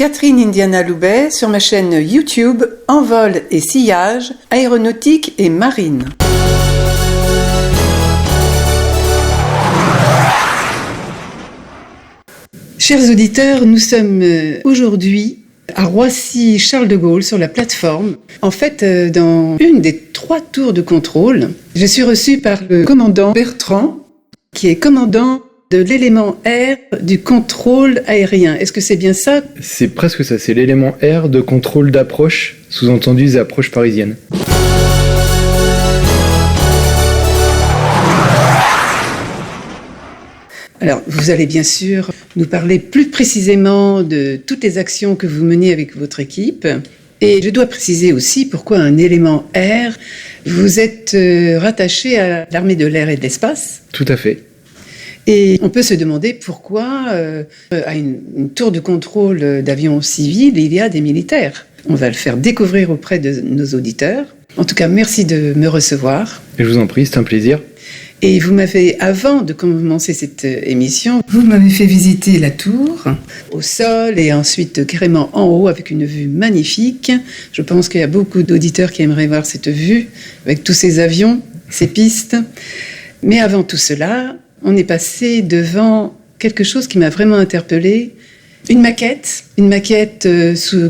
Catherine Indiana Loubet sur ma chaîne YouTube Envol et Sillage, aéronautique et marine. Chers auditeurs, nous sommes aujourd'hui à Roissy-Charles de Gaulle sur la plateforme. En fait, dans une des 3 tours de contrôle, je suis reçue par le commandant Bertrand, qui est commandant de l'élément R du contrôle aérien. Est-ce que c'est bien ça ? C'est presque ça, c'est l'élément R de contrôle d'approche, sous-entendu des approches parisiennes. Alors, vous allez bien sûr nous parler plus précisément de toutes les actions que vous menez avec votre équipe. Et je dois préciser aussi pourquoi un élément R. Vous êtes rattaché à l'armée de l'air et de l'espace. Tout à fait. Et on peut se demander pourquoi, à une tour de contrôle d'avions civils, il y a des militaires. On va le faire découvrir auprès de nos auditeurs. En tout cas, merci de me recevoir. Et je vous en prie, c'est un plaisir. Et vous m'avez, avant de commencer cette émission, vous m'avez fait visiter la tour au sol et ensuite carrément en haut avec une vue magnifique. Je pense qu'il y a beaucoup d'auditeurs qui aimeraient voir cette vue avec tous ces avions, ces pistes. Mais avant tout cela, on est passé devant quelque chose qui m'a vraiment interpellée. Une maquette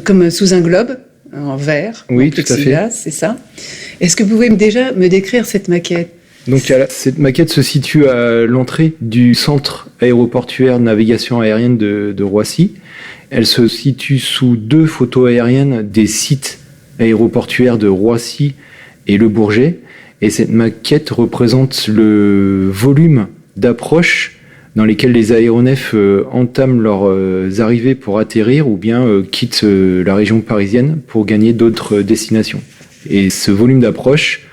comme sous un globe, en verre. Oui, tout à fait. C'est ça. Est-ce que vous pouvez déjà me décrire cette maquette ? Donc cette maquette se situe à l'entrée du centre aéroportuaire de navigation aérienne de Roissy. Elle se situe sous 2 photos aériennes des sites aéroportuaires de Roissy et Le Bourget. Et cette maquette représente le volume d'approches dans lesquelles les aéronefs entament leurs arrivées pour atterrir ou bien quittent la région parisienne pour gagner d'autres destinations. Et ce volume d'approches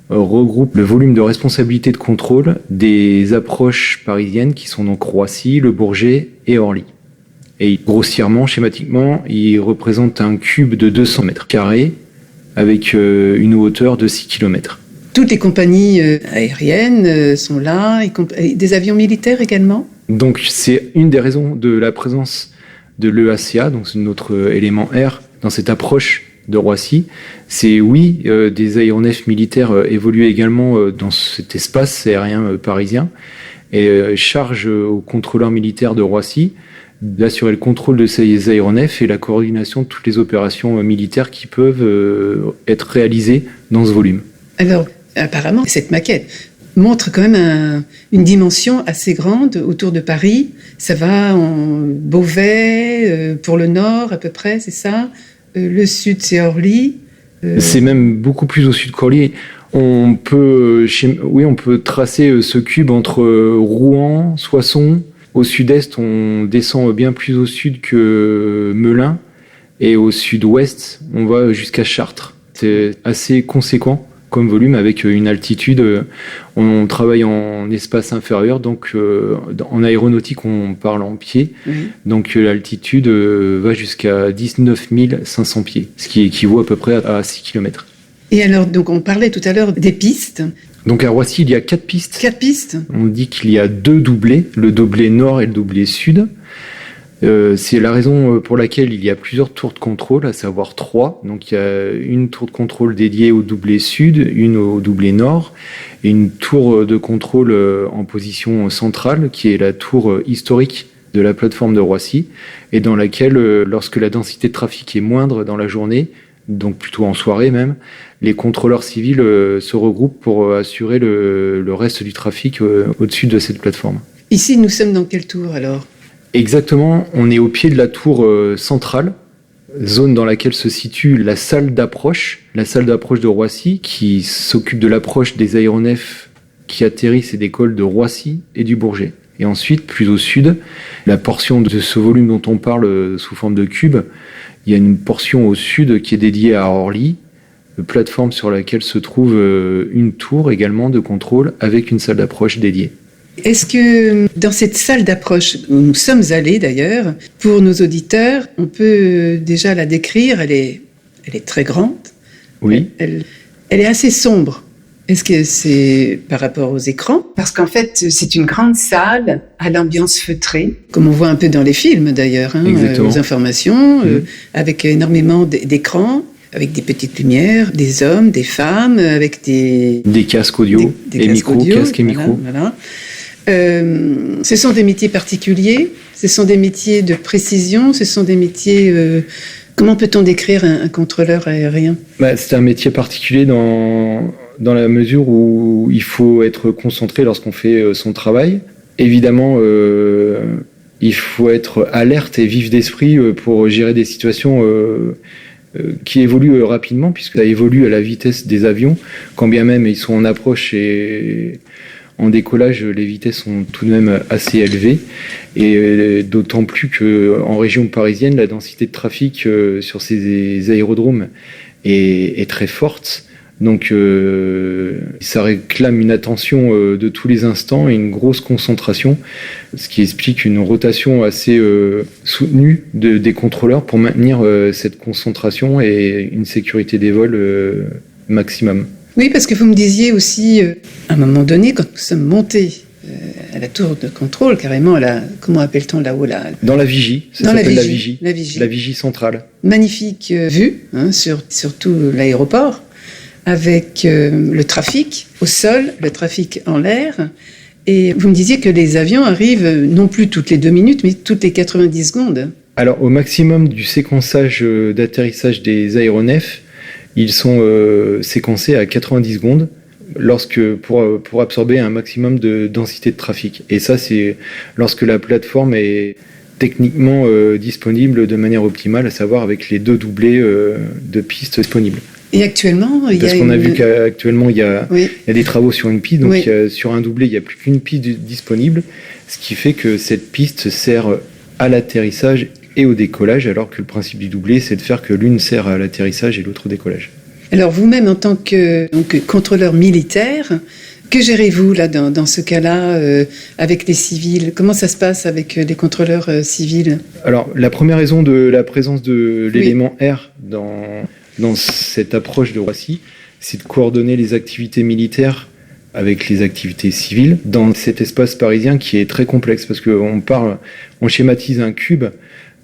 regroupe le volume de responsabilité de contrôle des approches parisiennes qui sont donc Roissy, Le Bourget et Orly. Et grossièrement, schématiquement, il représente un cube de 200 mètres carrés avec une hauteur de 6 km. Toutes les compagnies aériennes sont là, et des avions militaires également ? Donc c'est une des raisons de la présence de l'EACA, donc c'est notre élément R, dans cette approche de Roissy. C'est des aéronefs militaires évoluent également dans cet espace aérien parisien et charge aux contrôleurs militaires de Roissy d'assurer le contrôle de ces aéronefs et la coordination de toutes les opérations militaires qui peuvent être réalisées dans ce volume. Alors, apparemment, cette maquette montre quand même une dimension assez grande autour de Paris. Ça va en Beauvais, pour le nord à peu près, c'est ça ? Le sud, c'est Orly. C'est même beaucoup plus au sud qu'Orly. On peut tracer ce cube entre Rouen, Soissons. Au sud-est, on descend bien plus au sud que Melun. Et au sud-ouest, on va jusqu'à Chartres. C'est assez conséquent comme volume avec une altitude. On travaille en espace inférieur, donc en aéronautique on parle en pieds. Donc l'altitude va jusqu'à 19 500 pieds, ce qui équivaut à peu près à 6 km. Et alors, donc on parlait tout à l'heure des pistes. Donc à Roissy, il y a 4 pistes. 4 pistes. On dit qu'il y a 2 doublés, le doublé nord et le doublé sud. C'est la raison pour laquelle il y a plusieurs tours de contrôle, à savoir 3. Donc il y a une tour de contrôle dédiée au doublé sud, une au doublé nord, et une tour de contrôle en position centrale, qui est la tour historique de la plateforme de Roissy, et dans laquelle, lorsque la densité de trafic est moindre dans la journée, donc plutôt en soirée même, les contrôleurs civils se regroupent pour assurer le reste du trafic au-dessus de cette plateforme. Ici, nous sommes dans quelle tour alors ? Exactement, on est au pied de la tour centrale, zone dans laquelle se situe la salle d'approche de Roissy, qui s'occupe de l'approche des aéronefs qui atterrissent et décollent de Roissy et du Bourget. Et ensuite, plus au sud, la portion de ce volume dont on parle sous forme de cube, il y a une portion au sud qui est dédiée à Orly, plateforme sur laquelle se trouve une tour également de contrôle avec une salle d'approche dédiée. Est-ce que dans cette salle d'approche où nous sommes allés d'ailleurs, pour nos auditeurs, on peut déjà la décrire, elle est très grande. Oui. Elle est assez sombre. Est-ce que c'est par rapport aux écrans? Parce qu'en fait, c'est une grande salle à l'ambiance feutrée, comme on voit un peu dans les films d'ailleurs, aux informations, avec énormément d'écrans, avec des petites lumières, des hommes, des femmes, avec des casques audio, des micros, casques et micros. Voilà. Ce sont des métiers particuliers, ce sont des métiers de précision, ce sont des métiers... comment peut-on décrire un contrôleur aérien? C'est un métier particulier dans la mesure où il faut être concentré lorsqu'on fait son travail. Évidemment, il faut être alerte et vif d'esprit pour gérer des situations qui évoluent rapidement, puisque ça évolue à la vitesse des avions, quand bien même ils sont en approche et en décollage, les vitesses sont tout de même assez élevées, et d'autant plus qu'en région parisienne, la densité de trafic sur ces aérodromes est très forte. Donc ça réclame une attention de tous les instants et une grosse concentration, ce qui explique une rotation assez soutenue des contrôleurs pour maintenir cette concentration et une sécurité des vols maximum. Oui, parce que vous me disiez aussi, à un moment donné, quand nous sommes montés à la tour de contrôle, carrément, comment appelle-t-on là-haut Dans la vigie, ça s'appelle la vigie. La vigie centrale. Magnifique vue sur tout l'aéroport, avec le trafic au sol, le trafic en l'air. Et vous me disiez que les avions arrivent non plus toutes les 2 minutes, mais toutes les 90 secondes. Alors, au maximum du séquençage d'atterrissage des aéronefs, ils sont séquencés à 90 secondes pour absorber un maximum de densité de trafic. Et ça, c'est lorsque la plateforme est techniquement disponible de manière optimale, à savoir avec les 2 doublés de pistes disponibles. Et actuellement, parce qu'on a vu qu'actuellement, il y a des travaux sur une piste, donc sur un doublé, il n'y a plus qu'une piste disponible, ce qui fait que cette piste sert à l'atterrissage et au décollage, alors que le principe du doublé, c'est de faire que l'une sert à l'atterrissage et l'autre au décollage. Alors vous-même, en tant que contrôleur militaire, que gérez-vous là dans ce cas-là avec les civils? Comment ça se passe avec les contrôleurs civils? Alors la première raison de la présence de l'élément R dans cette approche de Roissy, c'est de coordonner les activités militaires avec les activités civiles dans cet espace parisien qui est très complexe, parce on schématise un cube,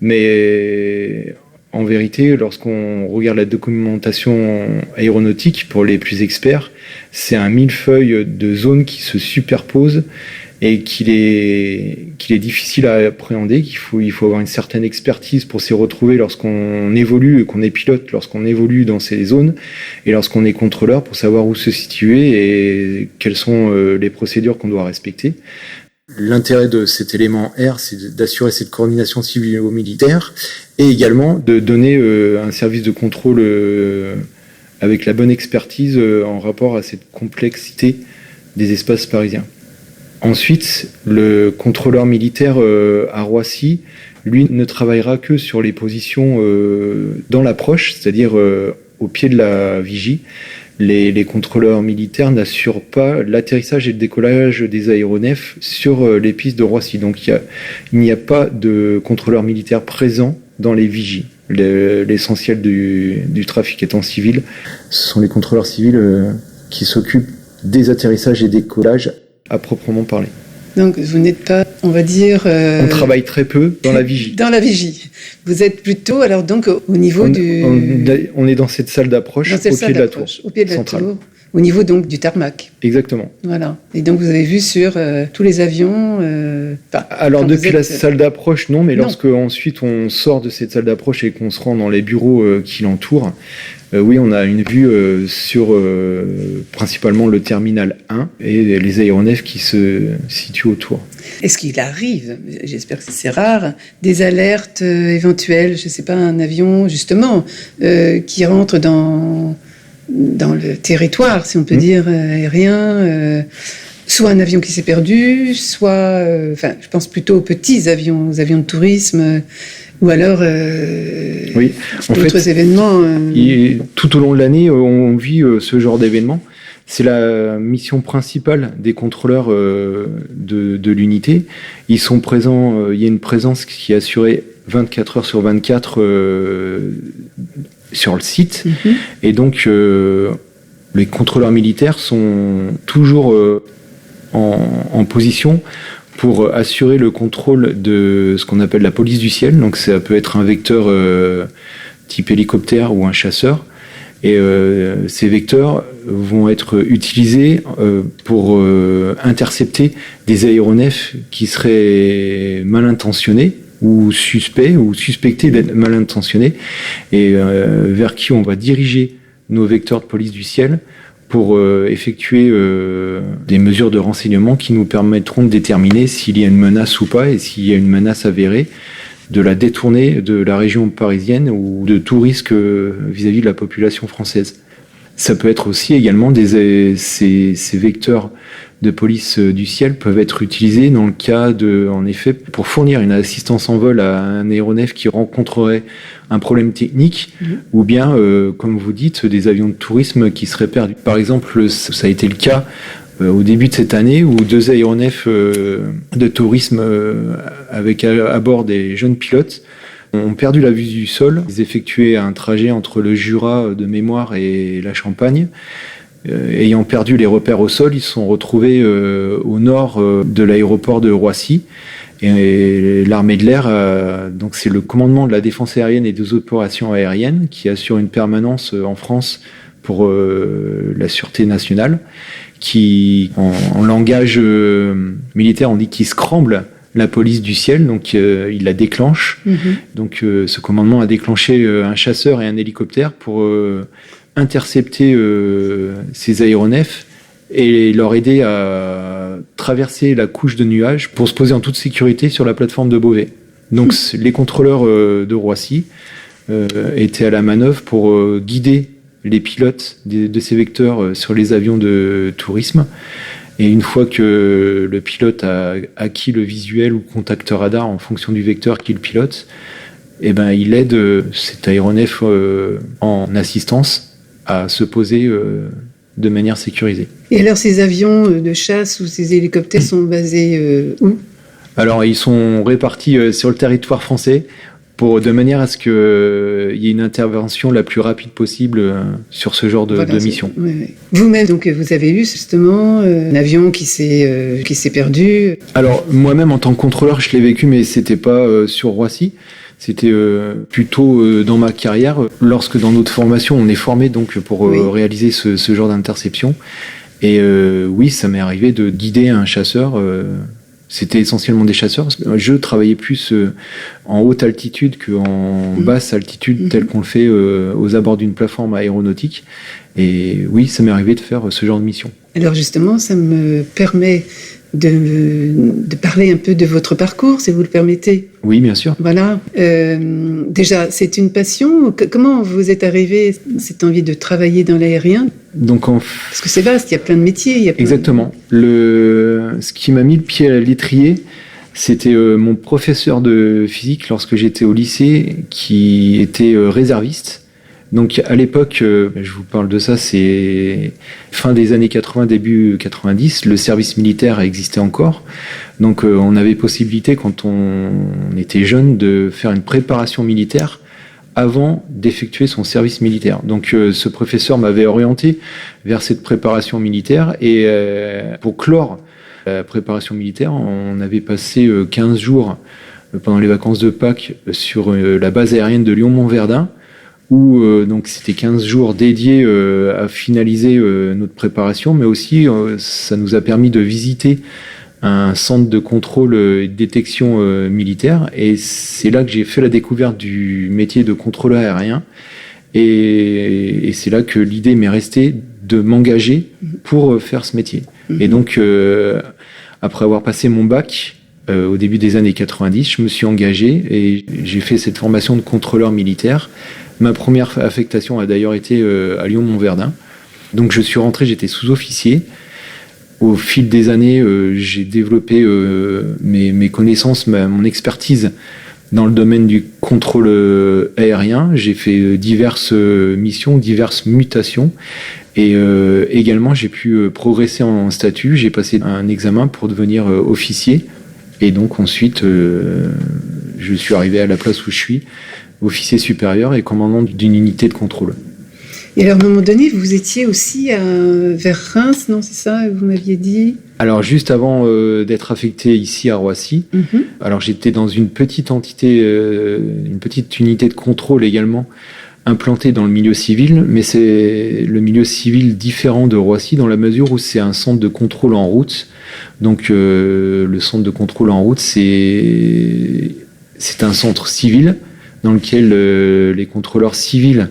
mais en vérité, lorsqu'on regarde la documentation aéronautique pour les plus experts, c'est un millefeuille de zones qui se superposent et qu'il est difficile à appréhender, il faut avoir une certaine expertise pour s'y retrouver lorsqu'on évolue, qu'on est pilote, lorsqu'on évolue dans ces zones, et lorsqu'on est contrôleur pour savoir où se situer et quelles sont les procédures qu'on doit respecter. L'intérêt de cet élément R, c'est d'assurer cette coordination civilo-militaire et également de donner un service de contrôle avec la bonne expertise en rapport à cette complexité des espaces parisiens. Ensuite, le contrôleur militaire à Roissy, lui, ne travaillera que sur les positions dans l'approche, c'est-à-dire au pied de la vigie. Les contrôleurs militaires n'assurent pas l'atterrissage et le décollage des aéronefs sur les pistes de Roissy. Donc il n'y a pas de contrôleurs militaires présents dans les vigies. L'essentiel du trafic étant civil, ce sont les contrôleurs civils qui s'occupent des atterrissages et décollages à proprement parler. Donc vous n'êtes pas, on va dire... On travaille très peu dans la vigie. Dans la vigie. Vous êtes plutôt, alors donc, au niveau on est dans cette salle d'approche, au pied de la tour. Au pied de la tour, au niveau donc du tarmac. Exactement. Voilà. Et donc vous avez vu sur tous les avions... alors depuis la salle d'approche, non, mais lorsque ensuite on sort de cette salle d'approche et qu'on se rend dans les bureaux qui l'entourent, oui, on a une vue sur principalement le terminal 1 et les aéronefs qui se situent autour. Est-ce qu'il arrive, j'espère que c'est rare, des alertes éventuelles, je ne sais pas, un avion justement qui rentre dans le territoire, si on peut dire, aérien, soit un avion qui s'est perdu, soit, je pense plutôt aux petits avions, aux avions de tourisme, ou alors d'autres événements. Tout au long de l'année, on vit ce genre d'événements. C'est la mission principale des contrôleurs de l'unité. Ils sont présents, il y a une présence qui est assurée 24 heures sur 24 sur le site. Mm-hmm. Et donc, Les contrôleurs militaires sont toujours en position pour assurer le contrôle de ce qu'on appelle la police du ciel. Donc ça peut être un vecteur type hélicoptère ou un chasseur. Et ces vecteurs vont être utilisés pour intercepter des aéronefs qui seraient mal intentionnés ou suspectés d'être mal intentionnés, et vers qui on va diriger nos vecteurs de police du ciel pour effectuer des mesures de renseignement qui nous permettront de déterminer s'il y a une menace ou pas, et s'il y a une menace avérée, de la détourner de la région parisienne ou de tout risque vis-à-vis de la population française. Ça peut être aussi également ces vecteurs de police du ciel peuvent être utilisés dans le cas en effet, pour fournir une assistance en vol à un aéronef qui rencontrerait un problème technique, ou bien, comme vous dites, des avions de tourisme qui seraient perdus. Par exemple, ça a été le cas au début de cette année où 2 aéronefs de tourisme avec à bord des jeunes pilotes ont perdu la vue du sol. Ils effectuaient un trajet entre le Jura de mémoire et la Champagne. Ayant perdu les repères au sol, ils se sont retrouvés au nord de l'aéroport de Roissy. Et l'armée de l'air, donc c'est le commandement de la défense aérienne et des opérations aériennes qui assure une permanence en France pour la sûreté nationale, qui, en langage militaire, on dit qu'il scramble la police du ciel, donc il la déclenche. Donc ce commandement a déclenché un chasseur et un hélicoptère pour intercepter ces aéronefs et leur aider à traverser la couche de nuages pour se poser en toute sécurité sur la plateforme de Beauvais. Donc les contrôleurs de Roissy étaient à la manœuvre pour guider les pilotes de ces vecteurs sur les avions de tourisme. Et une fois que le pilote a acquis le visuel ou le contact radar en fonction du vecteur qu'il pilote, eh ben, il aide cet aéronef en assistance à se poser de manière sécurisée. Et alors ces avions de chasse ou ces hélicoptères sont basés où ? Alors ils sont répartis sur le territoire français de manière à ce qu'il y ait une intervention la plus rapide possible sur ce genre de mission. Oui. Vous-même, donc, vous avez eu justement un avion qui s'est perdu. Alors moi-même en tant que contrôleur, je l'ai vécu, mais c'était pas sur Roissy. C'était plutôt dans ma carrière, lorsque dans notre formation, on est formé donc pour réaliser ce genre d'interception. Et oui, ça m'est arrivé de guider un chasseur. C'était essentiellement des chasseurs, parce que je travaillais plus en haute altitude qu'en basse altitude, tel qu'on le fait aux abords d'une plateforme aéronautique. Et oui, ça m'est arrivé de faire ce genre de mission. Alors justement, ça me permet de parler un peu de votre parcours, si vous le permettez. Oui, bien sûr. Voilà. Déjà, c'est une passion. Comment vous êtes arrivé cette envie de travailler dans l'aérien ? Donc Parce que c'est vaste, il y a plein de métiers. Exactement. Ce qui m'a mis le pied à l'étrier, c'était mon professeur de physique lorsque j'étais au lycée, qui était réserviste. Donc à l'époque, je vous parle de ça, c'est fin des années 80, début 90, le service militaire existait encore. Donc on avait possibilité, quand on était jeune, de faire une préparation militaire avant d'effectuer son service militaire. Donc ce professeur m'avait orienté vers cette préparation militaire, et pour clore la préparation militaire, on avait passé 15 jours pendant les vacances de Pâques sur la base aérienne de Lyon-Montverdun, où donc c'était 15 jours dédiés à finaliser notre préparation, mais aussi ça nous a permis de visiter un centre de contrôle et de détection militaire, et c'est là que j'ai fait la découverte du métier de contrôleur aérien, et c'est là que l'idée m'est restée de m'engager pour faire ce métier. Et donc après avoir passé mon bac au début des années 90, je me suis engagé et j'ai fait cette formation de contrôleur militaire. Ma première affectation a d'ailleurs été à Lyon-Montverdun. Donc je suis rentré, j'étais sous-officier. Au fil des années, j'ai développé mes connaissances, mon expertise dans le domaine du contrôle aérien. J'ai fait diverses missions, diverses mutations. Et également, j'ai pu progresser en statut. J'ai passé un examen pour devenir officier. Et donc ensuite, je suis arrivé à la place où je suis, officier supérieur et commandant d'une unité de contrôle. Et alors, à un moment donné, vous étiez aussi vers Reims, non, c'est ça, vous m'aviez dit? Alors, juste avant d'être affecté ici à Roissy, alors j'étais dans une petite entité, une petite unité de contrôle également, implantée dans le milieu civil, mais c'est le milieu civil différent de Roissy dans la mesure où c'est un centre de contrôle en route. Donc, le centre de contrôle en route, c'est un centre civil dans lequel les contrôleurs civils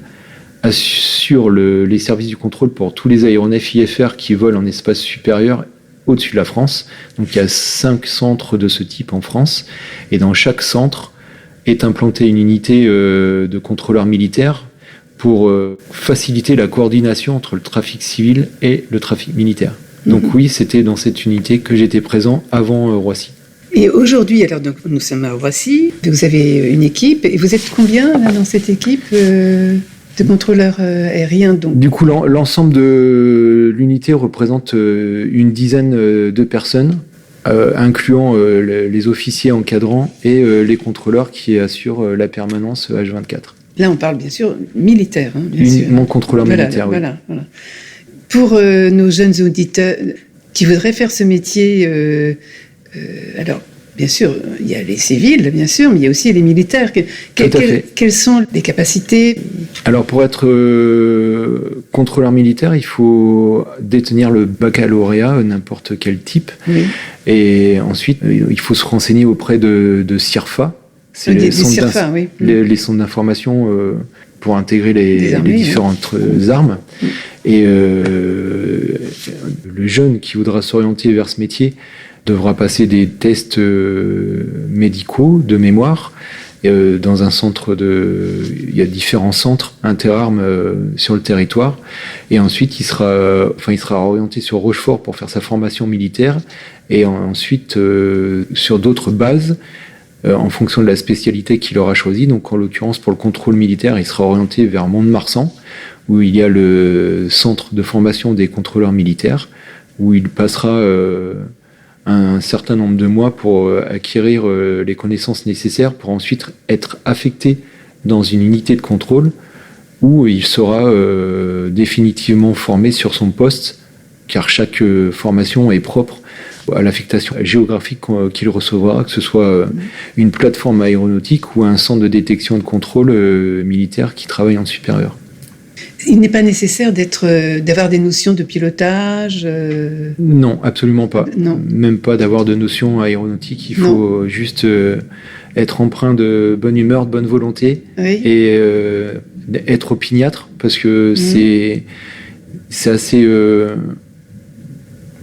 assure les services du contrôle pour tous les aéronefs IFR qui volent en espace supérieur au-dessus de la France. Donc il y a 5 centres de ce type en France, et dans chaque centre est implantée une unité de contrôleurs militaires pour faciliter la coordination entre le trafic civil et le trafic militaire. Donc oui, c'était dans cette unité que j'étais présent avant Roissy. Et aujourd'hui, alors donc, nous sommes à Roissy, vous avez une équipe, et vous êtes combien là, dans cette équipe de contrôleurs aériens donc? Du coup, l'ensemble de l'unité représente une dizaine de personnes, incluant les officiers encadrants et les contrôleurs qui assurent la permanence H24. Là, on parle bien sûr militaire. Hein, Mon contrôleur militaire, oui. Voilà. Pour nos jeunes auditeurs qui voudraient faire ce métier, alors... Bien sûr, il y a les civils, bien sûr, mais il y a aussi les militaires. Quelles sont les capacités? Alors, pour être contrôleur militaire, il faut détenir le baccalauréat, n'importe quel type. Oui. Et ensuite, il faut se renseigner auprès de CIRFA. C'est les centres d'information pour intégrer les différentes armes. Oui. Et le jeune qui voudra s'orienter vers ce métier devra passer des tests médicaux de mémoire dans un centre il y a différents centres interarmes sur le territoire, et ensuite il sera orienté sur Rochefort pour faire sa formation militaire, et ensuite sur d'autres bases en fonction de la spécialité qu'il aura choisie. Donc en l'occurrence pour le contrôle militaire, il sera orienté vers Mont-de-Marsan, où il y a le centre de formation des contrôleurs militaires, où il passera un certain nombre de mois pour acquérir les connaissances nécessaires pour ensuite être affecté dans une unité de contrôle où il sera définitivement formé sur son poste, car chaque formation est propre à l'affectation géographique qu'il recevra, que ce soit une plateforme aéronautique ou un centre de détection et de contrôle militaire qui travaille en supérieur. Il n'est pas nécessaire d'avoir des notions de pilotage Non, absolument pas. Non. Même pas d'avoir de notions aéronautiques. Il faut juste être empreint de bonne humeur, de bonne volonté, et être opiniâtre, parce que c'est assez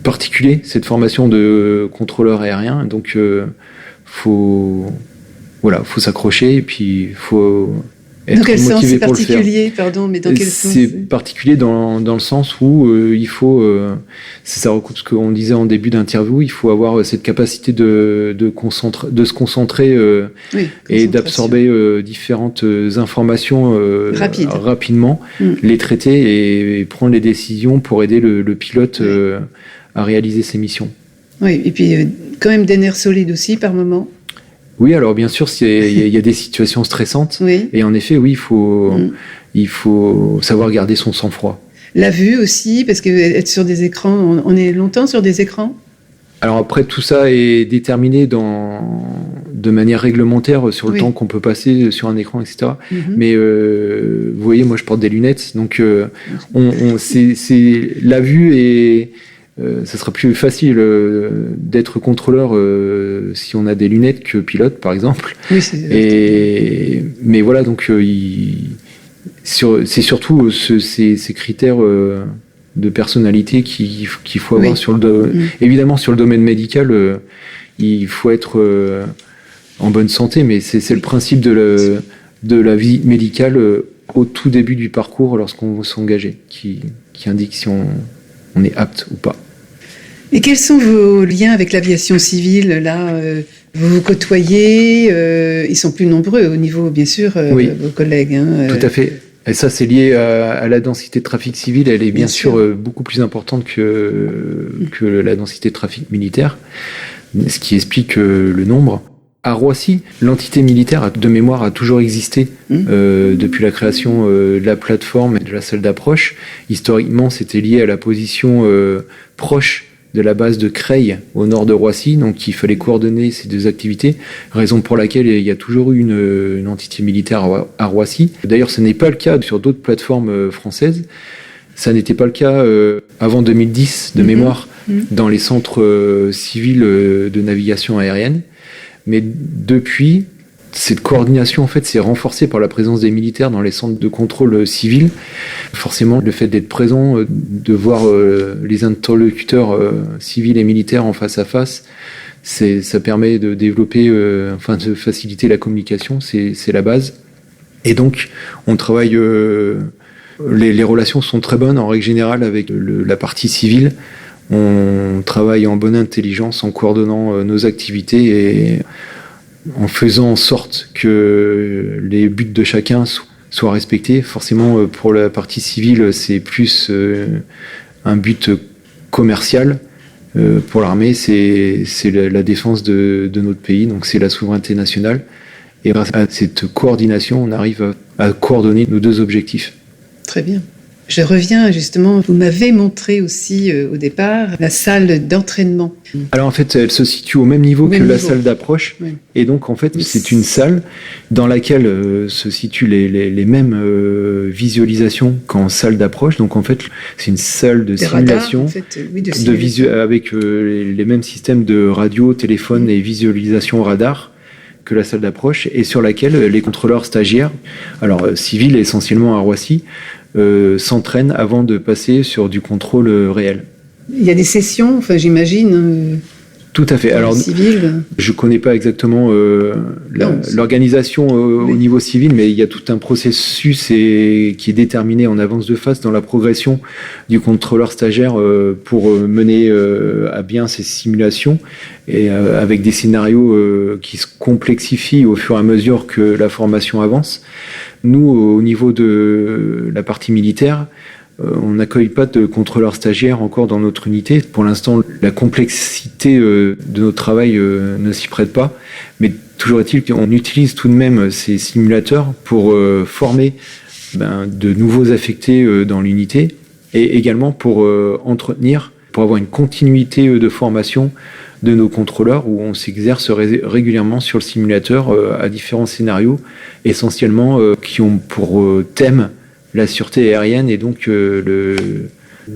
particulier, cette formation de contrôleur aérien. Donc, faut s'accrocher, et puis faut... Dans quel sens c'est particulier, pardon, mais dans quel sens? C'est particulier dans le sens où il faut, ça recoupe ce qu'on disait en début d'interview, il faut avoir cette capacité de se concentrer et d'absorber différentes informations rapidement, les traiter et prendre les décisions pour aider le pilote à réaliser ses missions. Oui, et puis quand même des nerfs solides aussi par moment. Oui, alors bien sûr, il y a des situations stressantes, et en effet, oui, il faut savoir garder son sang-froid. La vue aussi, parce que être sur des écrans, on est longtemps sur des écrans? Alors après, tout ça est déterminé de manière réglementaire sur le temps qu'on peut passer sur un écran, etc. Mais vous voyez, moi je porte des lunettes, donc c'est la vue et... ça sera plus facile d'être contrôleur si on a des lunettes que pilote, par exemple. Oui, mais voilà, donc c'est surtout ces critères de personnalité qu'il faut avoir sur évidemment sur le domaine médical. Il faut être en bonne santé, mais c'est le principe de la vie médicale au tout début du parcours lorsqu'on veut s'engager, qui indique si on est apte ou pas. Et quels sont vos liens avec l'aviation civile? Là, vous vous côtoyez, ils sont plus nombreux au niveau, bien sûr, vos collègues. Tout à fait. Et ça, c'est lié à la densité de trafic civil. Elle est bien sûr beaucoup plus importante que la densité de trafic militaire, ce qui explique le nombre. À Roissy, l'entité militaire de mémoire a toujours existé depuis la création de la plateforme et de la salle d'approche. Historiquement, c'était lié à la position proche de la base de Creil au nord de Roissy, donc il fallait coordonner ces deux activités, raison pour laquelle il y a toujours eu une entité militaire à Roissy. D'ailleurs, ce n'est pas le cas sur d'autres plateformes françaises. Ça n'était pas le cas avant 2010, de mémoire, dans les centres civils de navigation aérienne. Mais depuis, cette coordination en fait s'est renforcée par la présence des militaires dans les centres de contrôle civils. Forcément, le fait d'être présent, de voir les interlocuteurs civils et militaires en face à face, ça permet de développer, de faciliter la communication. C'est la base. Et donc, on travaille. Les relations sont très bonnes en règle générale avec la partie civile. On travaille en bonne intelligence en coordonnant nos activités et en faisant en sorte que les buts de chacun soient respectés. Forcément, pour la partie civile, c'est plus un but commercial. Pour l'armée, c'est la défense de notre pays, donc c'est la souveraineté nationale. Et grâce à cette coordination, on arrive à coordonner nos deux objectifs. Très bien. Je reviens justement, vous m'avez montré aussi au départ la salle d'entraînement. Alors en fait, elle se situe au même niveau que la salle d'approche. Oui. Et donc en fait, c'est une salle dans laquelle se situent les mêmes visualisations qu'en salle d'approche. Donc en fait, c'est une salle de simulation radars, avec les mêmes systèmes de radio, téléphone et visualisation radar que la salle d'approche, et sur laquelle les contrôleurs stagiaires, alors civils essentiellement à Roissy, s'entraînent avant de passer sur du contrôle réel. Il y a des sessions, j'imagine. Tout à fait. Alors, je ne connais pas exactement l'organisation au niveau civil, mais il y a tout un processus qui est déterminé en avance de phase dans la progression du contrôleur stagiaire pour mener à bien ces simulations, et avec des scénarios qui se complexifient au fur et à mesure que la formation avance. Nous, au niveau de la partie militaire, on n'accueille pas de contrôleurs stagiaires encore dans notre unité. Pour l'instant, la complexité de notre travail ne s'y prête pas. Mais toujours est-il qu'on utilise tout de même ces simulateurs pour former de nouveaux affectés dans l'unité, et également pour entretenir, pour avoir une continuité de formation de nos contrôleurs, où on s'exerce régulièrement sur le simulateur à différents scénarios, essentiellement qui ont pour thème la sûreté aérienne, et donc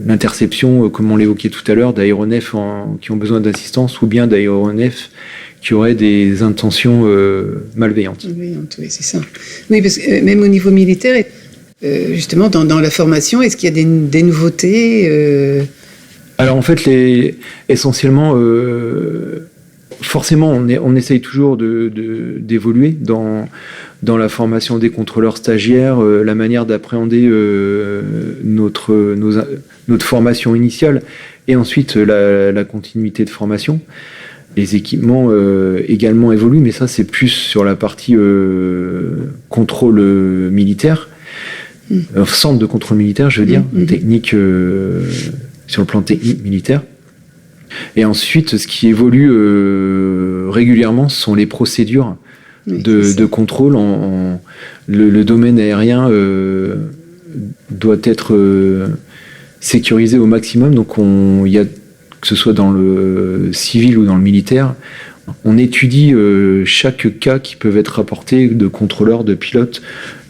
l'interception, comme on l'évoquait tout à l'heure, d'aéronefs qui ont besoin d'assistance, ou bien d'aéronefs qui auraient des intentions malveillantes. Oui, c'est ça. Oui, parce que même au niveau militaire, justement, dans la formation, est-ce qu'il y a des nouveautés Alors en fait, essentiellement, forcément, on essaye toujours d'évoluer dans la formation des contrôleurs stagiaires, la manière d'appréhender notre formation initiale, et ensuite la continuité de formation. Les équipements également évoluent, mais ça c'est plus sur la partie contrôle militaire, centre de contrôle militaire, je veux dire, technique, sur le plan technique militaire. Et ensuite, ce qui évolue régulièrement, ce sont les procédures de contrôle. Le domaine aérien doit être sécurisé au maximum. Donc, il y a, que ce soit dans le civil ou dans le militaire, on étudie chaque cas qui peuvent être rapportés de contrôleurs, de pilotes,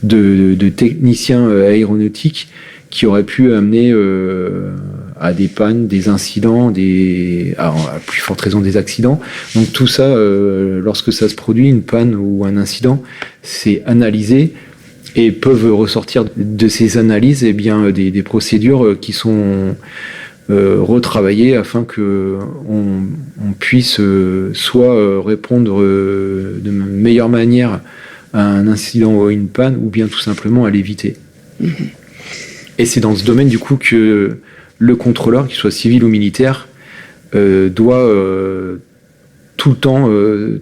de techniciens aéronautiques qui auraient pu amener à des pannes, des incidents, à plus forte raison des accidents. Donc tout ça, lorsque ça se produit, une panne ou un incident, c'est analysé, et peuvent ressortir de ces analyses des procédures qui sont retravaillées afin que on puisse soit répondre de meilleure manière à un incident ou à une panne, ou bien tout simplement à l'éviter. Et c'est dans ce domaine du coup que le contrôleur, qu'il soit civil ou militaire, doit tout le temps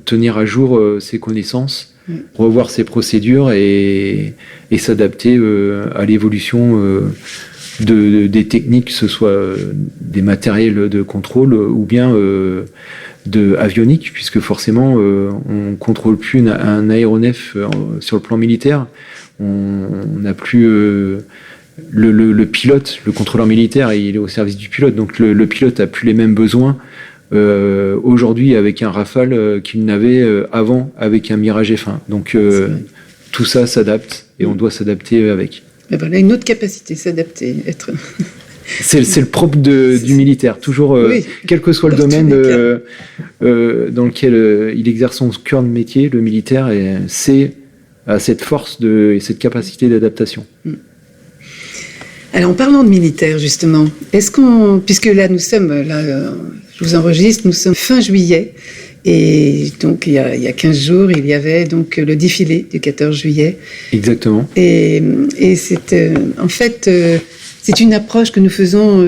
tenir à jour ses connaissances, revoir ses procédures et s'adapter à l'évolution des techniques, que ce soit des matériels de contrôle ou bien avionique, puisque forcément on contrôle plus un aéronef sur le plan militaire. On n'a plus le pilote, le contrôleur militaire, il est au service du pilote, donc le pilote a plus les mêmes besoins aujourd'hui avec un Rafale qu'il n'avait avant avec un Mirage F1. Donc tout ça s'adapte et on doit s'adapter avec. Mais voilà, une autre capacité, s'adapter, être... C'est le propre du militaire, toujours, quel que soit le domaine dans lequel il exerce son cœur de métier, le militaire, c'est à cette force et cette capacité d'adaptation. Alors, en parlant de militaire, justement, puisque là, je vous enregistre, nous sommes fin juillet, et donc il y a 15 jours, il y avait donc le défilé du 14 juillet. Exactement. Et c'est, en fait, c'est une approche que nous faisons,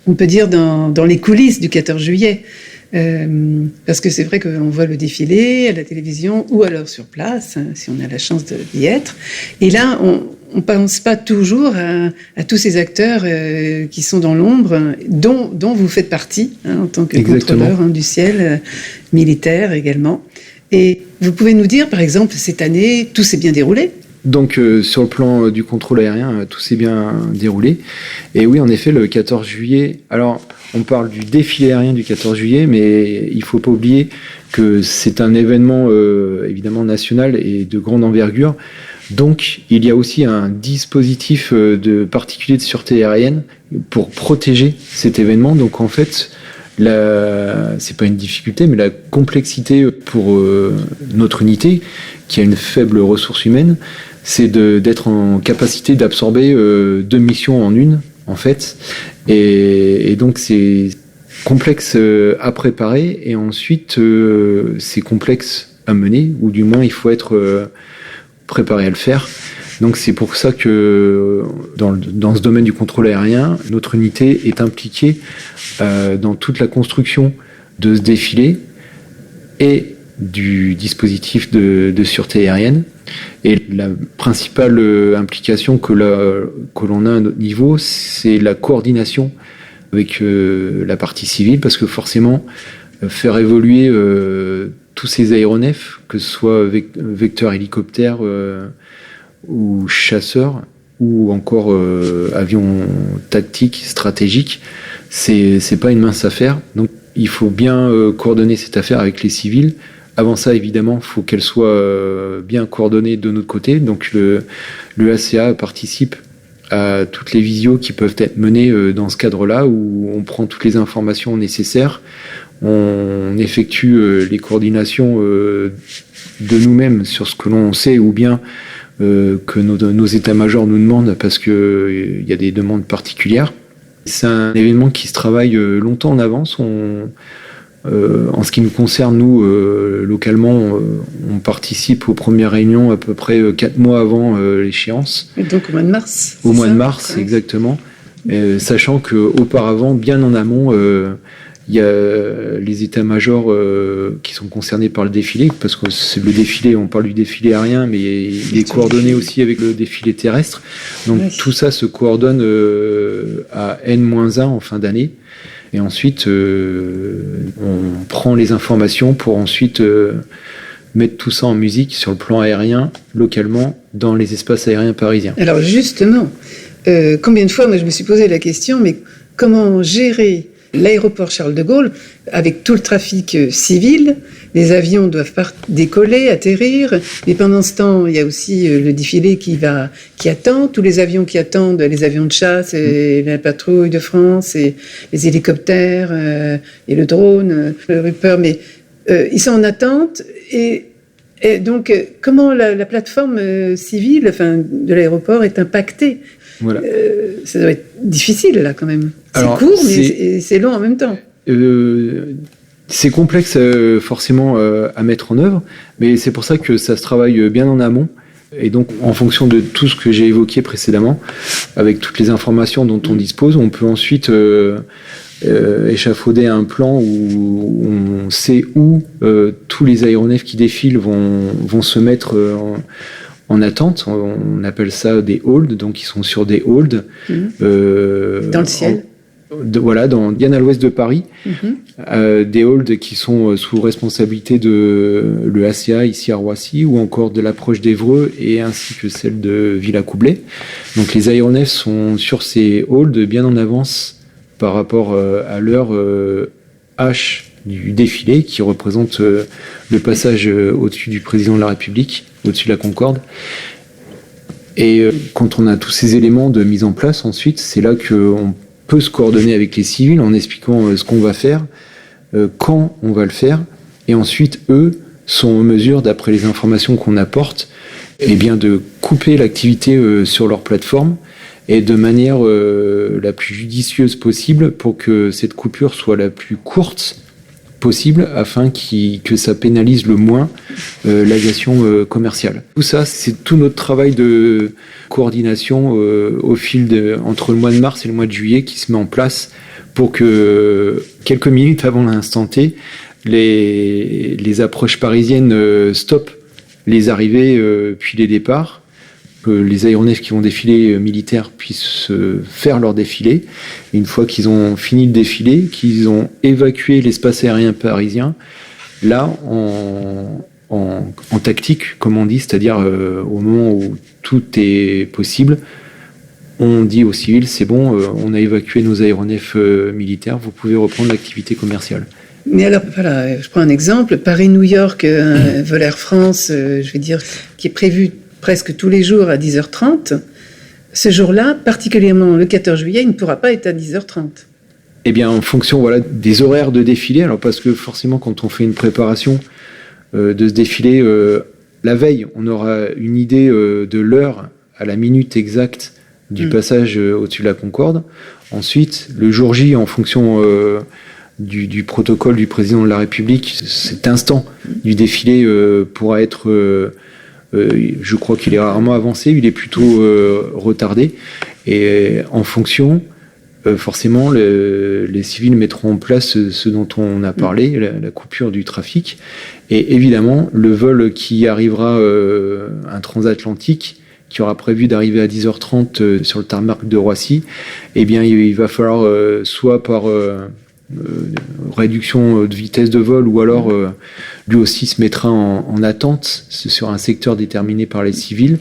on peut dire, dans les coulisses du 14 juillet. Parce que c'est vrai qu'on voit le défilé à la télévision ou alors sur place, hein, si on a la chance d'y être. Et là, on ne pense pas toujours à tous ces acteurs qui sont dans l'ombre, dont vous faites partie, hein, en tant que contrôleur du ciel, militaire également. Et vous pouvez nous dire, par exemple, cette année, tout s'est bien déroulé ? Donc sur le plan du contrôle aérien, tout s'est bien déroulé. Et oui, en effet, le 14 juillet... Alors, on parle du défilé aérien du 14 juillet, mais il ne faut pas oublier que c'est un événement évidemment national et de grande envergure. Donc, il y a aussi un dispositif particulier de sûreté aérienne pour protéger cet événement. Donc, en fait, c'est pas une difficulté, mais la complexité pour notre unité, qui a une faible ressource humaine, c'est d'être en capacité d'absorber 2 missions en une, en fait. Et donc, c'est complexe à préparer, et ensuite, c'est complexe à mener, ou du moins, il faut être préparé à le faire. Donc, c'est pour ça que dans ce domaine du contrôle aérien, notre unité est impliquée dans toute la construction de ce défilé et du dispositif de sûreté aérienne. Et la principale implication que l'on a à notre niveau, c'est la coordination avec la partie civile, parce que forcément, faire évoluer tous ces aéronefs, que ce soit vecteurs hélicoptères ou chasseurs, ou encore avions tactiques, stratégiques, c'est pas une mince affaire. Donc il faut bien coordonner cette affaire avec les civils. Avant ça, évidemment, il faut qu'elle soit bien coordonnée de notre côté. Donc le ACA participe à toutes les visios qui peuvent être menées dans ce cadre-là, où on prend toutes les informations nécessaires, on effectue les coordinations de nous-mêmes sur ce que l'on sait, ou bien que nos états-majors nous demandent, parce qu'il y a des demandes particulières. C'est un événement qui se travaille longtemps en avance. En ce qui nous concerne, nous, localement, on participe aux premières réunions à peu près 4 mois avant l'échéance. Et donc au mois de mars. Au mois de mars, ouais. Exactement. Sachant qu'auparavant, bien en amont, il y a les états-majors qui sont concernés par le défilé, parce que c'est le défilé, on parle du défilé aérien, mais il est coordonné aussi avec le défilé terrestre. Donc tout ça se coordonne à N-1 en fin d'année. Et ensuite, on prend les informations pour ensuite mettre tout ça en musique sur le plan aérien, localement, dans les espaces aériens parisiens. Alors justement, combien de fois, moi je me suis posé la question, mais comment gérer l'aéroport Charles de Gaulle avec tout le trafic civil? Les avions doivent décoller, atterrir, mais pendant ce temps, il y a aussi le défilé qui attend, tous les avions qui attendent, les avions de chasse, et la patrouille de France, et les hélicoptères, et le drone, le Reaper, mais ils sont en attente, et donc comment la plateforme civile, enfin, de l'aéroport est impactée? Voilà. Ça doit être difficile là quand même. Alors, c'est court, mais c'est long en même temps. C'est complexe forcément à mettre en œuvre, mais c'est pour ça que ça se travaille bien en amont. Et donc, en fonction de tout ce que j'ai évoqué précédemment, avec toutes les informations dont on dispose, on peut ensuite échafauder un plan où on sait où tous les aéronefs qui défilent vont se mettre en attente. On appelle ça des holds, donc ils sont sur des holds. Dans le ciel. bien à l'ouest de Paris, des halls qui sont sous responsabilité de l'EACA ici à Roissy, ou encore de l'approche d'Évreux et ainsi que celle de Villacoublay. Donc les aéronefs sont sur ces halls bien en avance par rapport à l'heure H du défilé, qui représente le passage au-dessus du président de la République, au-dessus de la Concorde. Et quand on a tous ces éléments de mise en place, ensuite, c'est là qu'on peut se coordonner avec les civils en expliquant ce qu'on va faire, quand on va le faire, et ensuite, eux sont en mesure, d'après les informations qu'on apporte, de couper l'activité sur leur plateforme, et de manière la plus judicieuse possible pour que cette coupure soit la plus courte possible, afin que ça pénalise le moins l'aviation commerciale. Tout ça, c'est tout notre travail de coordination au fil entre le mois de mars et le mois de juillet qui se met en place pour que quelques minutes avant l'instant T, les approches parisiennes stoppent les arrivées puis les départs, que les aéronefs qui vont défiler militaires puissent faire leur défilé. Et une fois qu'ils ont fini le défilé, qu'ils ont évacué l'espace aérien parisien, là, en tactique, comme on dit, c'est-à-dire au moment où tout est possible, on dit aux civils, c'est bon, on a évacué nos aéronefs militaires, vous pouvez reprendre l'activité commerciale. Mais alors, voilà, je prends un exemple, Paris-New York, vol Air France, qui est prévu presque tous les jours à 10h30, ce jour-là, particulièrement le 14 juillet, il ne pourra pas être à 10h30. Eh bien, en fonction des horaires de défilé, alors parce que forcément, quand on fait une préparation de ce défilé, la veille, on aura une idée de l'heure à la minute exacte du passage au-dessus de la Concorde. Ensuite, le jour J, en fonction du protocole du président de la République, cet instant du défilé pourra être... je crois qu'il est rarement avancé, il est plutôt retardé. Et en fonction, forcément, les civils mettront en place ce dont on a parlé, la coupure du trafic. Et évidemment, le vol qui arrivera, un transatlantique, qui aura prévu d'arriver à 10h30 sur le tarmac de Roissy, il va falloir soit par... réduction de vitesse de vol, ou alors lui aussi se mettra en attente sur un secteur déterminé par les civils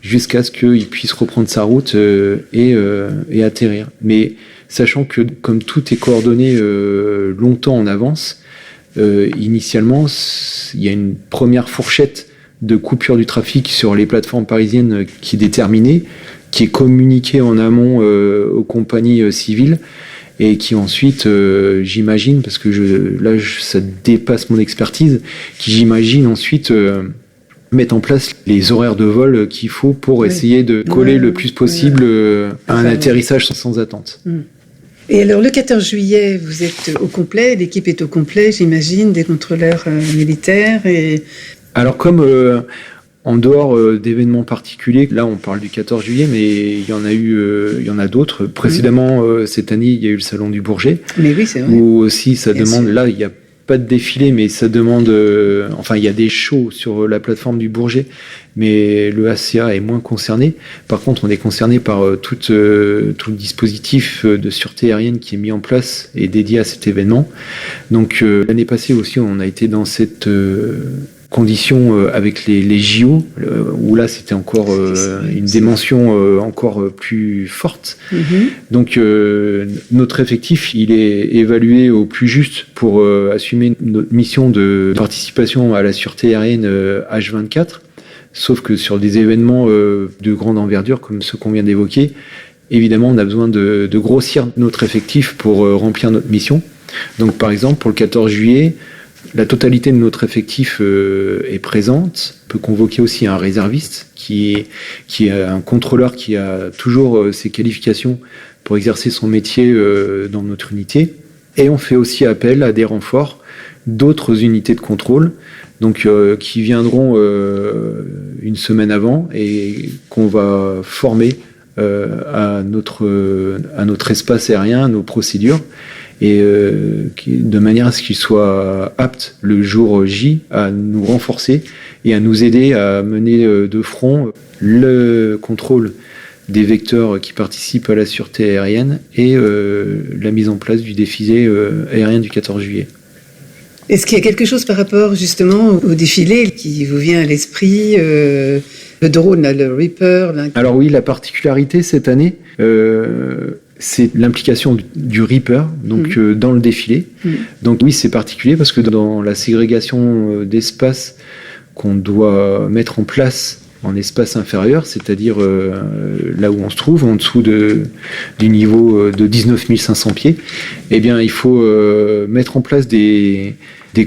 jusqu'à ce qu'il puisse reprendre sa route et atterrir. Mais sachant que comme tout est coordonné longtemps en avance, initialement il y a une première fourchette de coupure du trafic sur les plateformes parisiennes qui est déterminée, qui est communiquée en amont aux compagnies civiles, et qui ensuite, j'imagine, parce que ça dépasse mon expertise, qui j'imagine ensuite mettre en place les horaires de vol qu'il faut pour essayer de coller le plus possible à un atterrissage sans attente. Et alors, le 14 juillet, vous êtes au complet, l'équipe est au complet, j'imagine, des contrôleurs militaires et... Alors, comme... en dehors d'événements particuliers, là on parle du 14 juillet, mais il y en a d'autres. Précédemment, cette année, il y a eu le Salon du Bourget. Mais oui, c'est vrai. Où aussi ça demande, là il n'y a pas de défilé, mais ça demande, il y a des shows sur la plateforme du Bourget, mais le ACA est moins concerné. Par contre, on est concerné par tout le dispositif de sûreté aérienne qui est mis en place et dédié à cet événement. Donc l'année passée aussi, on a été dans cette... conditions avec les JO, où là c'était encore une dimension encore plus forte. Donc notre effectif, il est évalué au plus juste pour assumer notre mission de participation à la sûreté aérienne H24, sauf que sur des événements de grande envergure comme ceux qu'on vient d'évoquer, évidemment on a besoin de grossir notre effectif pour remplir notre mission. Donc par exemple pour le 14 juillet, la totalité de notre effectif est présente, peut convoquer aussi un réserviste qui est un contrôleur qui a toujours ses qualifications pour exercer son métier dans notre unité. Et on fait aussi appel à des renforts d'autres unités de contrôle, donc qui viendront une semaine avant et qu'on va former à notre espace aérien, à nos procédures. Et de manière à ce qu'ils soient aptes le jour J à nous renforcer et à nous aider à mener de front le contrôle des vecteurs qui participent à la sûreté aérienne et la mise en place du défilé aérien du 14 juillet. Est-ce qu'il y a quelque chose par rapport justement au défilé qui vous vient à l'esprit, le drone, là, le Reaper là... Alors oui, la particularité cette année, c'est l'implication du Reaper donc, dans le défilé. Donc oui, c'est particulier parce que dans la ségrégation d'espace qu'on doit mettre en place en espace inférieur, c'est-à-dire là où on se trouve, en dessous du niveau de 19 500 pieds, eh bien, il faut mettre en place des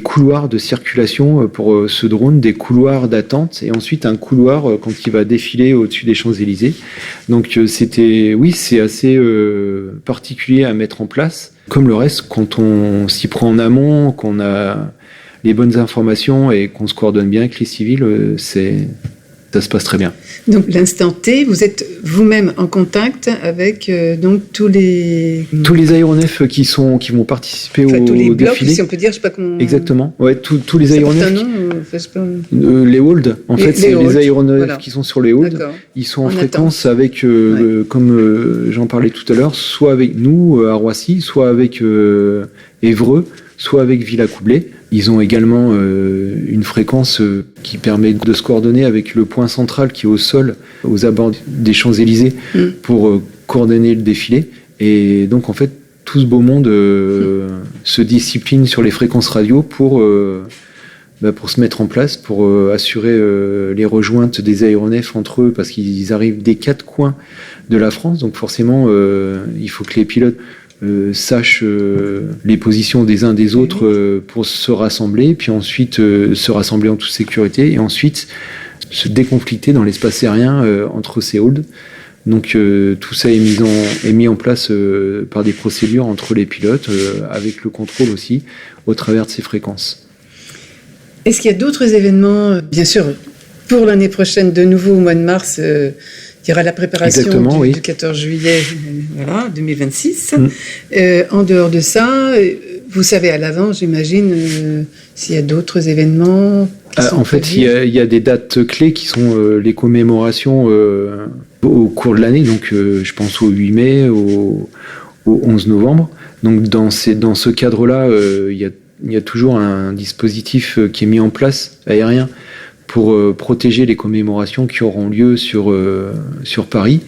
couloirs de circulation pour ce drone, des couloirs d'attente, et ensuite un couloir quand il va défiler au-dessus des Champs-Élysées. Donc c'est assez particulier à mettre en place. Comme le reste, quand on s'y prend en amont, qu'on a les bonnes informations et qu'on se coordonne bien avec les civils, ça se passe très bien. Donc, l'instant T, vous êtes vous-même en contact avec donc tous les aéronefs qui vont participer au tous les blocs, défilé. Si on peut dire, je sais pas comment. Exactement. Ouais, tous les aéronefs. Les holds. En fait, c'est les aéronefs qui sont sur les holds. Ils sont en fréquence avec, comme j'en parlais tout à l'heure, soit avec nous à Roissy, soit avec Évreux, soit avec Villacoublay. Ils ont également une fréquence qui permet de se coordonner avec le point central qui est au sol, aux abords des Champs-Élysées, pour coordonner le défilé. Et donc, en fait, tout ce beau monde se discipline sur les fréquences radio pour se mettre en place, pour assurer les rejointes des aéronefs entre eux, parce qu'ils arrivent des 4 coins de la France. Donc, forcément, il faut que les pilotes sachent les positions des uns des autres pour se rassembler, puis ensuite se rassembler en toute sécurité, et ensuite se déconflicter dans l'espace aérien entre ces holds. Donc tout ça est mis en place par des procédures entre les pilotes, avec le contrôle aussi, au travers de ces fréquences. Est-ce qu'il y a d'autres événements, bien sûr, pour l'année prochaine, de nouveau au mois de mars il y aura la préparation du 14 juillet 2026. En dehors de ça, vous savez à l'avance, j'imagine, s'il y a d'autres événements en fait, il y a des dates clés qui sont les commémorations au cours de l'année. Donc, je pense au 8 mai, au 11 novembre. Donc, dans ce cadre-là, il y a toujours un dispositif qui est mis en place, aérien, pour protéger les commémorations qui auront lieu sur Paris.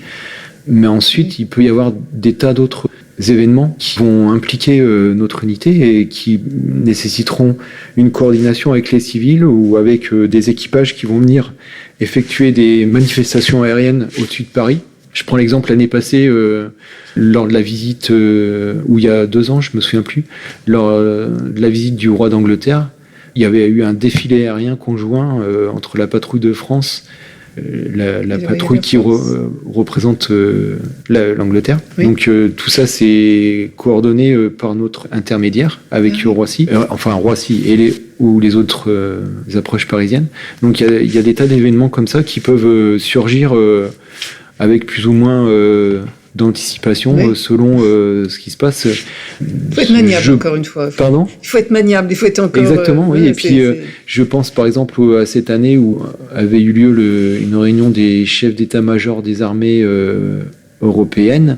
Mais ensuite, il peut y avoir des tas d'autres événements qui vont impliquer notre unité et qui nécessiteront une coordination avec les civils ou avec des équipages qui vont venir effectuer des manifestations aériennes au-dessus de Paris. Je prends l'exemple l'année passée, lors de la visite, ou il y a 2 ans, je me souviens plus, lors de la visite du roi d'Angleterre. Il y avait eu un défilé aérien conjoint entre la patrouille de France, la patrouille qui représente l'Angleterre. Oui. Donc tout ça, c'est coordonné par notre intermédiaire avec Roissy, Roissy et les autres approches parisiennes. Donc il y a des tas d'événements comme ça qui peuvent surgir avec plus ou moins d'anticipation selon ce qui se passe. Il faut être maniable, encore une fois. Pardon ? Il faut être maniable, il faut être encore... Exactement, oui. Et puis, je pense par exemple à cette année où avait eu lieu une réunion des chefs d'état-major des armées européennes,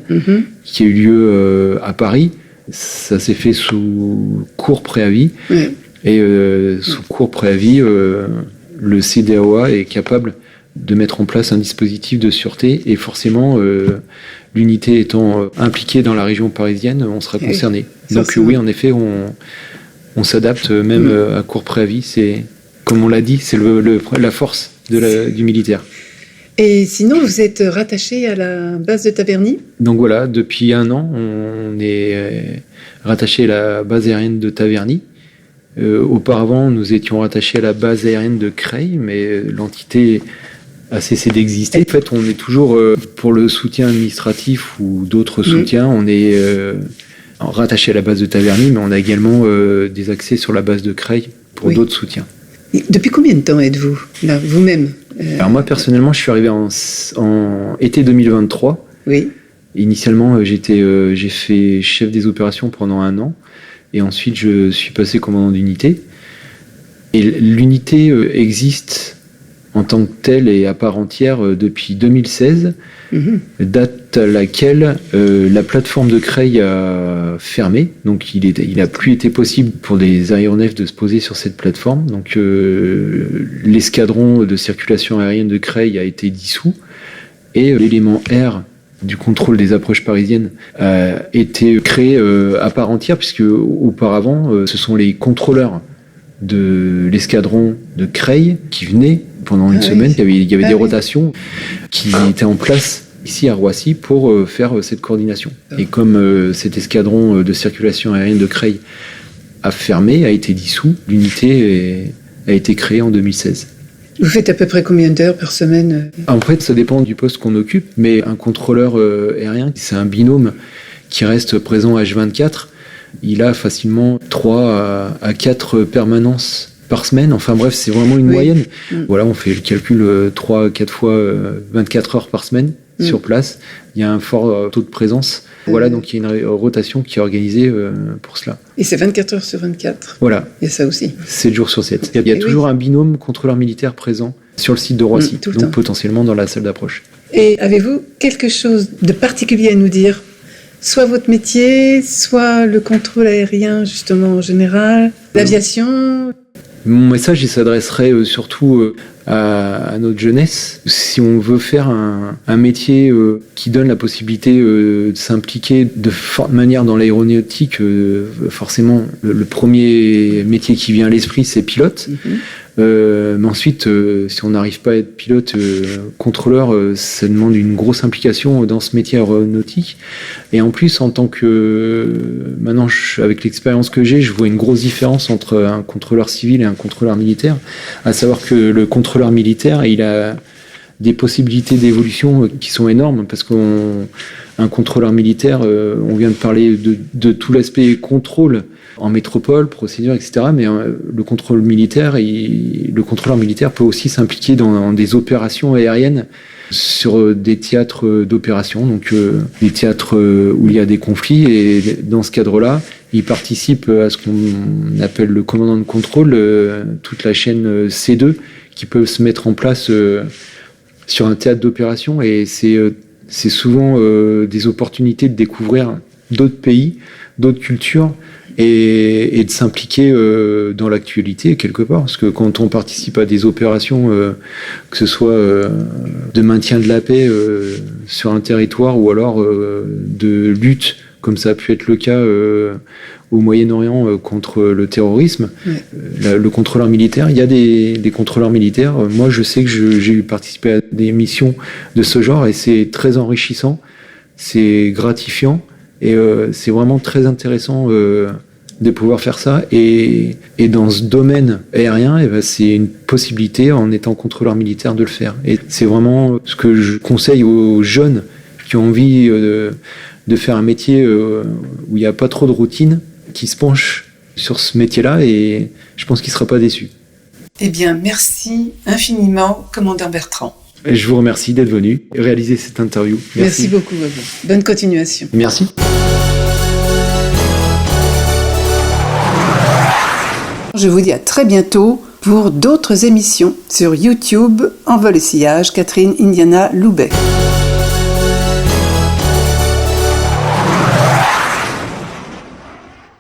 qui a eu lieu à Paris. Ça s'est fait sous court préavis. Et sous court préavis, le CDAOA est capable de mettre en place un dispositif de sûreté, et forcément, l'unité étant impliquée dans la région parisienne, on sera concerné. Donc oui, en effet, on s'adapte même à court préavis. C'est, comme on l'a dit, c'est la force du militaire. Et sinon, vous êtes rattaché à la base de Taverny ? Donc voilà, depuis 1 an, on est rattaché à la base aérienne de Taverny. Auparavant, nous étions rattachés à la base aérienne de Creil, mais l'entité a cessé d'exister. En fait, on est toujours, pour le soutien administratif ou d'autres soutiens, on est rattaché à la base de Taverny, mais on a également des accès sur la base de Creil pour d'autres soutiens. Et depuis combien de temps êtes-vous là, vous-même Alors moi, personnellement, je suis arrivé en été 2023. Oui. Initialement, j'ai fait chef des opérations pendant 1 an, et ensuite je suis passé commandant d'unité. Et l'unité existe en tant que telle et à part entière depuis 2016, date à laquelle la plateforme de Creil a fermé. Donc il a plus été possible pour des aéronefs de se poser sur cette plateforme. Donc l'escadron de circulation aérienne de Creil a été dissous et l'élément R du contrôle des approches parisiennes a été créé à part entière, puisque auparavant ce sont les contrôleurs de l'escadron de Creil qui venaient pendant une semaine. Il y avait des rotations qui étaient en place ici à Roissy pour faire cette coordination. Et comme cet escadron de circulation aérienne de Creil a fermé, a été dissous, l'unité a été créée en 2016. Vous faites à peu près combien d'heures par semaine ? En fait, ça dépend du poste qu'on occupe, mais un contrôleur aérien, c'est un binôme qui reste présent H24. Il a facilement 3 à 4 permanences par semaine. Enfin bref, c'est vraiment une moyenne. Voilà, on fait le calcul 3 à 4 fois 24 heures par semaine sur place. Il y a un fort taux de présence. Voilà, donc il y a une rotation qui est organisée pour cela. Et c'est 24 heures sur 24 ? Voilà. Il y a ça aussi. 7 jours sur 7. Il y a toujours un binôme contrôleur militaire présent sur le site de Roissy, donc potentiellement dans la salle d'approche. Et avez-vous quelque chose de particulier à nous dire ? Soit votre métier, soit le contrôle aérien, justement, en général, l'aviation. Mon message, il s'adresserait surtout à notre jeunesse. Si on veut faire un métier qui donne la possibilité de s'impliquer de forte manière dans l'aéronautique, forcément, le premier métier qui vient à l'esprit, c'est pilote. Mais ensuite, si on n'arrive pas à être pilote, contrôleur, ça demande une grosse implication dans ce métier aéronautique. Et en plus, en tant que... maintenant, avec l'expérience que j'ai, je vois une grosse différence entre un contrôleur civil et un contrôleur militaire. À savoir que le contrôleur militaire, il a des possibilités d'évolution qui sont énormes, parce qu'un contrôleur militaire, on vient de parler de tout l'aspect contrôle en métropole, procédure, etc. Mais le contrôleur militaire peut aussi s'impliquer dans des opérations aériennes sur des théâtres d'opération, donc des théâtres où il y a des conflits. Et dans ce cadre-là, il participe à ce qu'on appelle le commandant de contrôle, toute la chaîne C2 qui peut se mettre en place sur un théâtre d'opération. Et c'est souvent des opportunités de découvrir d'autres pays, d'autres cultures, et de s'impliquer dans l'actualité quelque part, parce que quand on participe à des opérations, que ce soit de maintien de la paix sur un territoire, ou alors de lutte, comme ça a pu être le cas au Moyen-Orient contre le terrorisme, le contrôleur militaire, il y a des contrôleurs militaires. Moi, je sais que j'ai participé à des missions de ce genre, et c'est très enrichissant, c'est gratifiant, et c'est vraiment très intéressant de pouvoir faire ça. Et dans ce domaine aérien, c'est une possibilité, en étant contrôleur militaire, de le faire. Et c'est vraiment ce que je conseille aux jeunes qui ont envie de faire un métier où il n'y a pas trop de routine, qui se penchent sur ce métier-là, et je pense qu'il ne sera pas déçu. Eh bien, merci infiniment, commandant Bertrand. Et je vous remercie d'être venu réaliser cette interview. Merci beaucoup à vous. Bonne continuation. Merci. Je vous dis à très bientôt pour d'autres émissions sur YouTube. Envol et Sillage, Catherine Indiana Loubet.